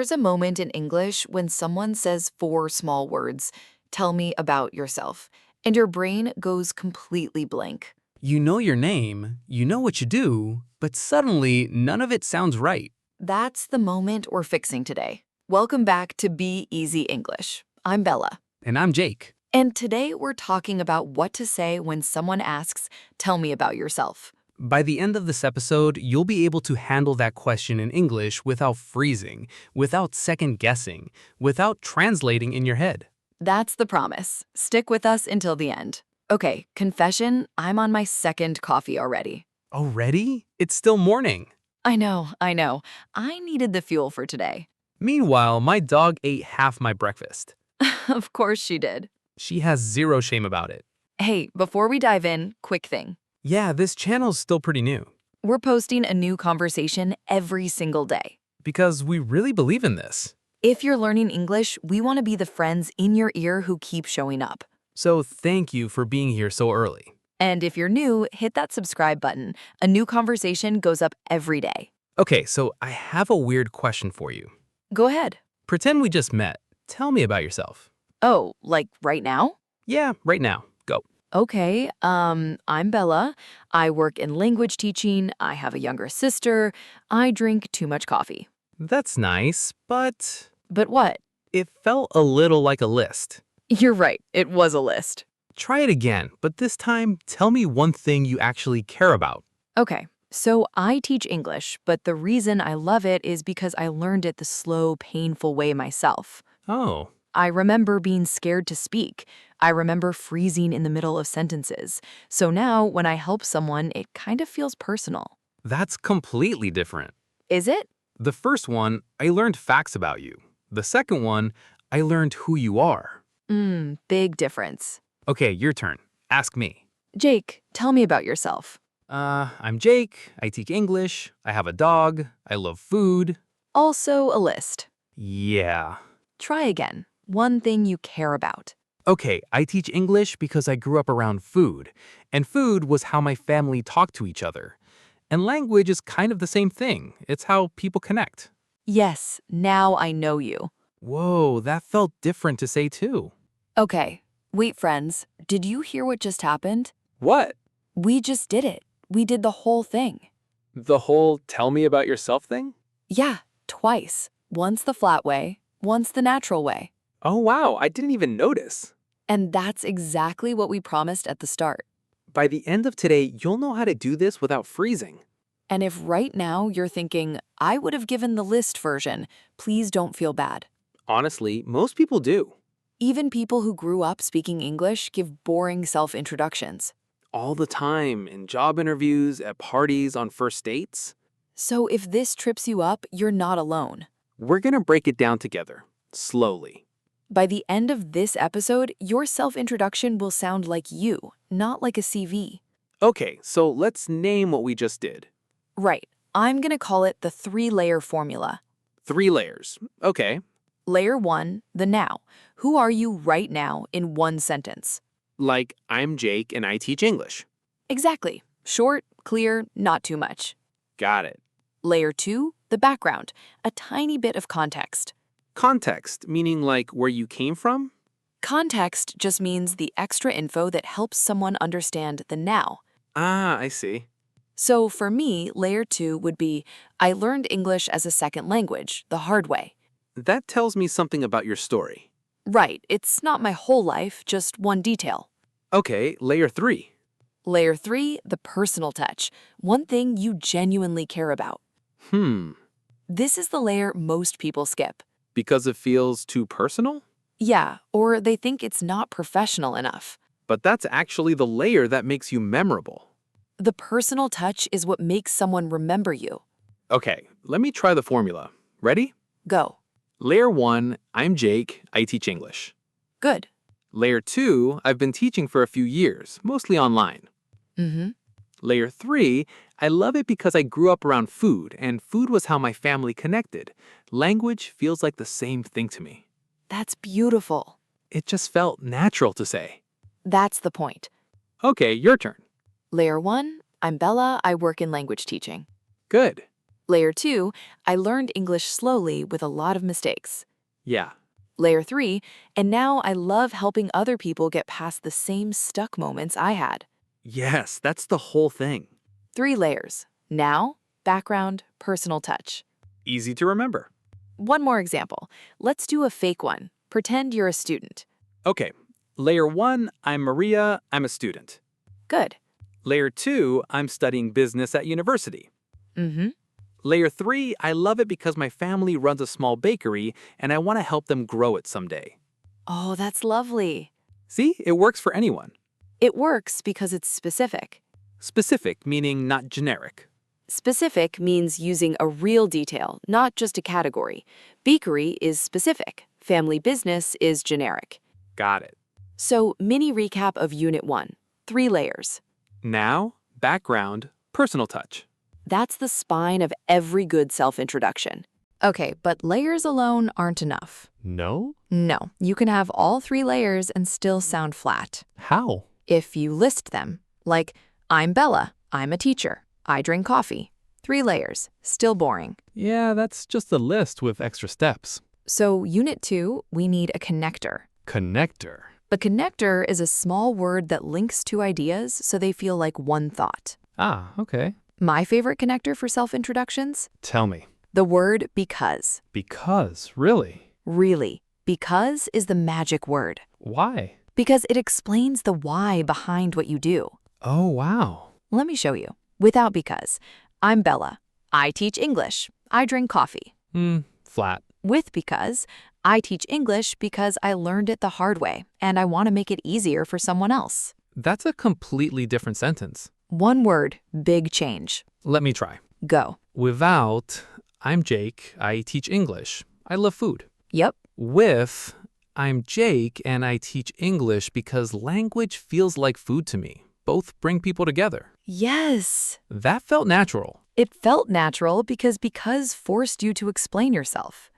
There's a moment in English when someone says four small words, tell me about yourself, and your brain goes completely blank. You know your name, you know what you do, but suddenly none of it sounds right. That's the moment we're fixing today. Welcome back to Be Easy English. I'm Bella. And I'm Jake. And today we're talking about what to say when someone asks, tell me about yourself. By the end of this episode, you'll be able to handle that question in English without freezing, without second-guessing, without translating in your head. That's the promise. Stick with us until the end. Okay, confession, I'm on my second coffee already. Already? It's still morning. I know. I needed the fuel for today. Meanwhile, my dog ate half my breakfast. Of course she did. She has zero shame about it. Hey, before we dive in, quick thing. Yeah, this channel's still pretty new. We're posting a new conversation every single day. Because we really believe in this. If you're learning English, we want to be the friends in your ear who keep showing up. So thank you for being here so early. And if you're new, hit that subscribe button. A new conversation goes up every day. Okay, so I have a weird question for you. Go ahead. Pretend we just met. Tell me about yourself. Oh, like right now? Yeah, right now. Go. Okay, I'm Bella. I work in language teaching. I have a younger sister. I drink too much coffee. That's nice, but But what? it felt a little like a list. You're right, it was a list. Try it again, but this time tell me one thing you actually care about. Okay, so I teach English, but the reason I love it is because I learned it the slow, painful way myself. Oh, I remember being scared to speak. I remember freezing in the middle of sentences. So now, when I help someone, it kind of feels personal. that's completely different. Is it? The first one, I learned facts about you. The second one, I learned who you are. Big difference. Okay, your turn. Ask me. Jake, tell me about yourself. I'm Jake. I teach English. I have a dog. I love food. Also a list. Yeah. Try again. One thing you care about. Okay, I teach English because I grew up around food, and food was how my family talked to each other. And language is kind of the same thing. It's how people connect. Yes, now I know you. Whoa, that felt different to say too. Okay, wait, friends. Did you hear what just happened? What? We just did it. We did the whole thing. The whole tell me about yourself thing? Yeah, twice. Once the flat way, once the natural way. Oh wow, I didn't even notice. And that's exactly what we promised at the start. By the end of today, you'll know how to do this without freezing. And if right now you're thinking, I would have given the list version, please don't feel bad. Honestly, most people do. Even people who grew up speaking English give boring self-introductions. All the time, in job interviews, at parties, on first dates. So if this trips you up, you're not alone. We're gonna break it down together, slowly. By the end of this episode, your self-introduction will sound like you, not like a CV. Okay, so let's name what we just did. Right. I'm going to call it the 3-layer formula. 3 layers. Okay. Layer 1, the now. Who are you right now in one sentence? Like, I'm Jake and I teach English. Exactly. Short, clear, not too much. Got it. Layer 2, the background. A tiny bit of context. Context, meaning like where you came from? Context just means the extra info that helps someone understand the now. Ah, I see. So for me, layer 2 would be, I learned English as a second language, the hard way. That tells me something about your story. Right, it's not my whole life, just one detail. Okay, layer 3. Layer 3, the personal touch, one thing you genuinely care about. This is the layer most people skip. Because it feels too personal? Yeah, or they think it's not professional enough. But that's actually the layer that makes you memorable. The personal touch is what makes someone remember you. Okay, let me try the formula. Ready? Go. Layer 1, I'm Jake, I teach English. Good. Layer 2, I've been teaching for a few years, mostly online. Layer 3, I love it because I grew up around food, and food was how my family connected. Language feels like the same thing to me. That's beautiful. It just felt natural to say. That's the point. Okay, your turn. Layer 1, I'm Bella, I work in language teaching. Good. Layer 2, I learned English slowly with a lot of mistakes. Yeah. Layer 3, and now I love helping other people get past the same stuck moments I had. Yes, that's the whole thing. 3 layers. Now, background, personal touch. Easy to remember. One more example. Let's do a fake one. Pretend you're a student. Okay, layer 1, I'm Maria, I'm a student. Good. Layer 2, I'm studying business at university. Mm-hmm. Layer 3, I love it because my family runs a small bakery and I want to help them grow it someday. Oh, that's lovely. See, it works for anyone. It works because it's specific. Specific, meaning not generic. Specific means using a real detail, not just a category. Bakery is specific. Family business is generic. Got it. So, mini recap of Unit 1. 3 layers. Now, background, personal touch. That's the spine of every good self-introduction. Okay, but layers alone aren't enough. No? No, you can have all 3 layers and still sound flat. How? If you list them, like, I'm Bella, I'm a teacher, I drink coffee. 3 layers, still boring. Yeah, that's just a list with extra steps. So, Unit 2, we need a connector. Connector. A connector is a small word that links two ideas so they feel like one thought. Ah, okay. My favorite connector for self-introductions? Tell me. The word because. Because, really? Really, because is the magic word. Why? Because it explains the why behind what you do. Oh, wow. Let me show you. Without because. I'm Bella. I teach English. I drink coffee. Flat. With because, I teach English because I learned it the hard way, and I want to make it easier for someone else. That's a completely different sentence. One word, big change. Let me try. Go. Without, I'm Jake, I teach English. I love food. Yep. With, I'm Jake and I teach English because language feels like food to me. Both bring people together. Yes. That felt natural. It felt natural because forced you to explain yourself.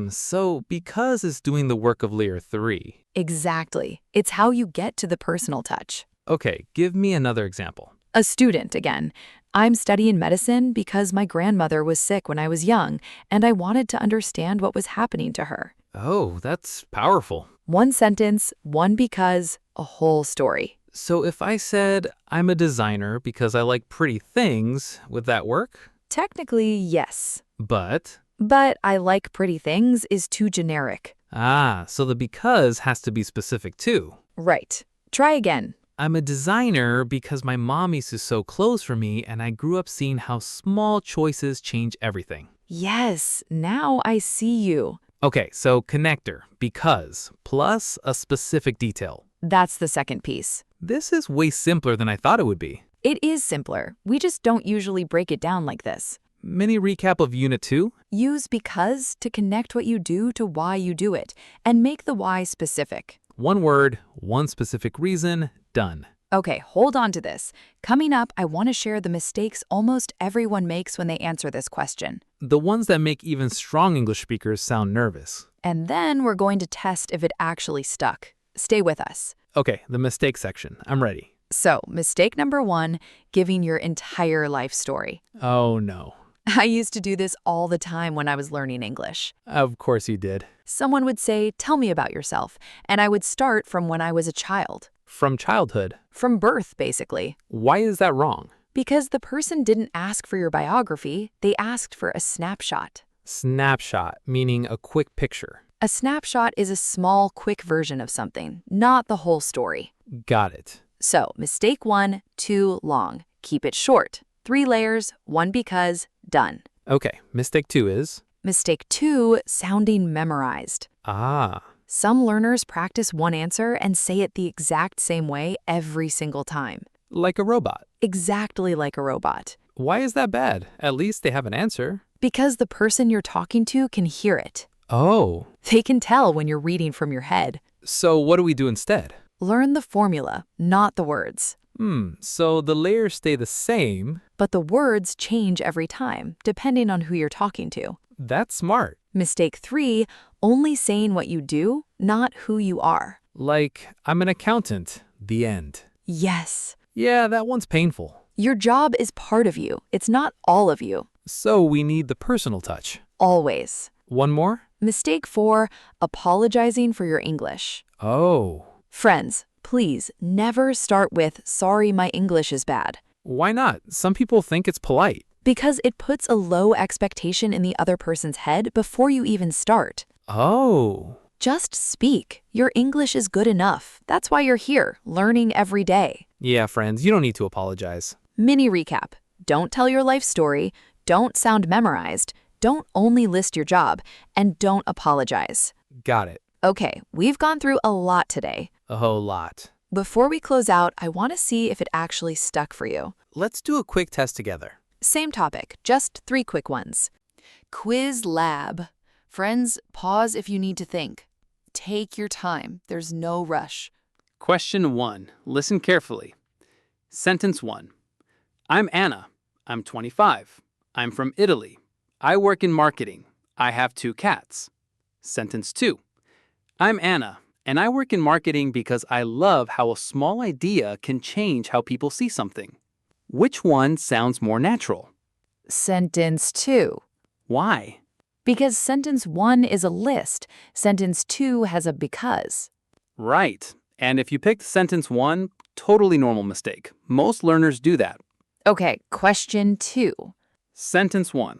So because is doing the work of layer 3. Exactly. It's how you get to the personal touch. Okay, give me another example. A student again. I'm studying medicine because my grandmother was sick when I was young, and I wanted to understand what was happening to her. Oh, that's powerful. One sentence, one because, a whole story. So if I said, I'm a designer because I like pretty things, would that work? Technically, yes. But I like pretty things is too generic. so the because has to be specific too. Right. Try again. I'm a designer because my mom used to sew clothes for me and I grew up seeing how small choices change everything. Yes, now I see you. Okay, so connector, because, plus a specific detail. That's the second piece. This is way simpler than I thought it would be. It is simpler. We just don't usually break it down like this. Mini recap of Unit 2. Use because to connect what you do to why you do it, and make the why specific. One word, one specific reason, done. Okay, hold on to this. Coming up, I want to share the mistakes almost everyone makes when they answer this question. The ones that make even strong English speakers sound nervous. And then we're going to test if it actually stuck. Stay with us. Okay, the mistake section. I'm ready. So, mistake number 1, giving your entire life story. Oh no. I used to do this all the time when I was learning English. Of course you did. Someone would say, "Tell me about yourself," and I would start from when I was a child. From childhood. From birth, basically. Why is that wrong? Because the person didn't ask for your biography, they asked for a snapshot. Snapshot, meaning a quick picture. A snapshot is a small, quick version of something, not the whole story. Got it. So, mistake 1, too long. Keep it short. 3 layers, 1 because, done. Okay, mistake 2 is? Mistake 2, sounding memorized. Some learners practice one answer and say it the exact same way every single time. Like a robot. Exactly like a robot. Why is that bad? At least they have an answer. Because the person you're talking to can hear it. Oh. They can tell when you're reading from your head. So what do we do instead? Learn the formula, not the words. So the layers stay the same. But the words change every time, depending on who you're talking to. That's smart. Mistake 3, only saying what you do, not who you are. Like, I'm an accountant. The end. Yes. Yeah, that one's painful. Your job is part of you. It's not all of you. So we need the personal touch. Always. One more? Mistake 4, apologizing for your English. Oh. Friends, please never start with, sorry, my English is bad. Why not? Some people think it's polite. Because it puts a low expectation in the other person's head before you even start. Oh. Just speak. Your English is good enough. That's why you're here, learning every day. Yeah, friends, you don't need to apologize. Mini recap. Don't tell your life story. Don't sound memorized. Don't only list your job. And don't apologize. Got it. Okay, we've gone through a lot today. A whole lot. Before we close out, I want to see if it actually stuck for you. Let's do a quick test together. Same topic, just 3 quick ones. Quiz Lab. Friends, pause if you need to think. Take your time. There's no rush. Question 1. Listen carefully. Sentence 1. I'm Anna. I'm 25. I'm from Italy. I work in marketing. I have 2 cats. Sentence 2. I'm Anna, and I work in marketing because I love how a small idea can change how people see something. Which one sounds more natural? Sentence 2. Why? Because sentence 1 is a list. Sentence 2 has a because. Right. And if you picked sentence 1, totally normal mistake. Most learners do that. Okay, question 2. Sentence 1.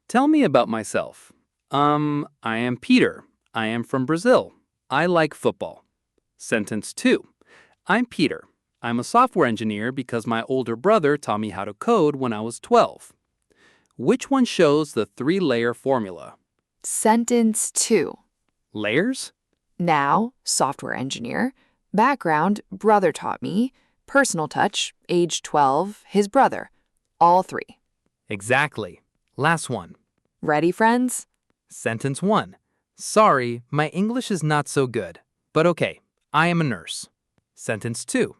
Tell me about myself. I am Peter. I am from Brazil. I like football. Sentence 2. I'm Peter. I'm a software engineer because my older brother taught me how to code when I was 12. Which one shows the 3-layer formula? Sentence 2. Layers? Now, software engineer. Background, brother taught me. Personal touch, age 12, his brother. All 3. Exactly. Last one. Ready, friends? Sentence 1. Sorry, my English is not so good. But okay, I am a nurse. Sentence 2.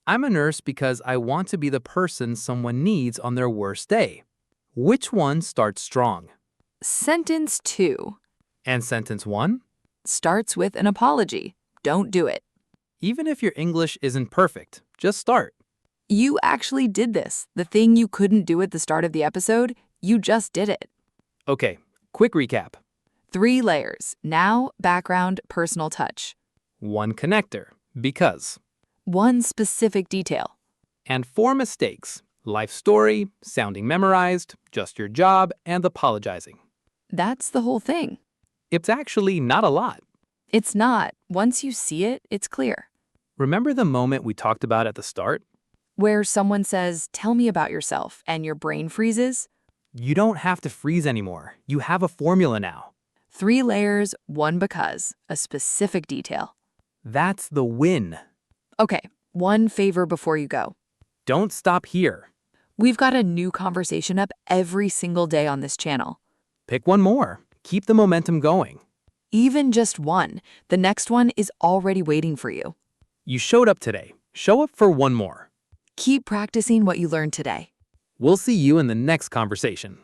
I'm a nurse because I want to be the person someone needs on their worst day. Which one starts strong? Sentence 2. And sentence 1? Starts with an apology. Don't do it. Even if your English isn't perfect, just start. You actually did this. The thing you couldn't do at the start of the episode, you just did it. Okay, quick recap. 3 layers. Now, background, personal touch. 1 connector, because. 1 specific detail. And 4 mistakes, life story, sounding memorized, just your job, and apologizing. That's the whole thing. It's actually not a lot. It's not. Once you see it, it's clear. Remember the moment we talked about at the start? Where someone says, tell me about yourself, and your brain freezes? You don't have to freeze anymore. You have a formula now. 3 layers, 1 because, a specific detail. That's the win. Okay, 1 favor before you go. Don't stop here. We've got a new conversation up every single day on this channel. Pick one more. Keep the momentum going. Even just 1, the next one is already waiting for you. You showed up today. Show up for one more. Keep practicing what you learned today. We'll see you in the next conversation.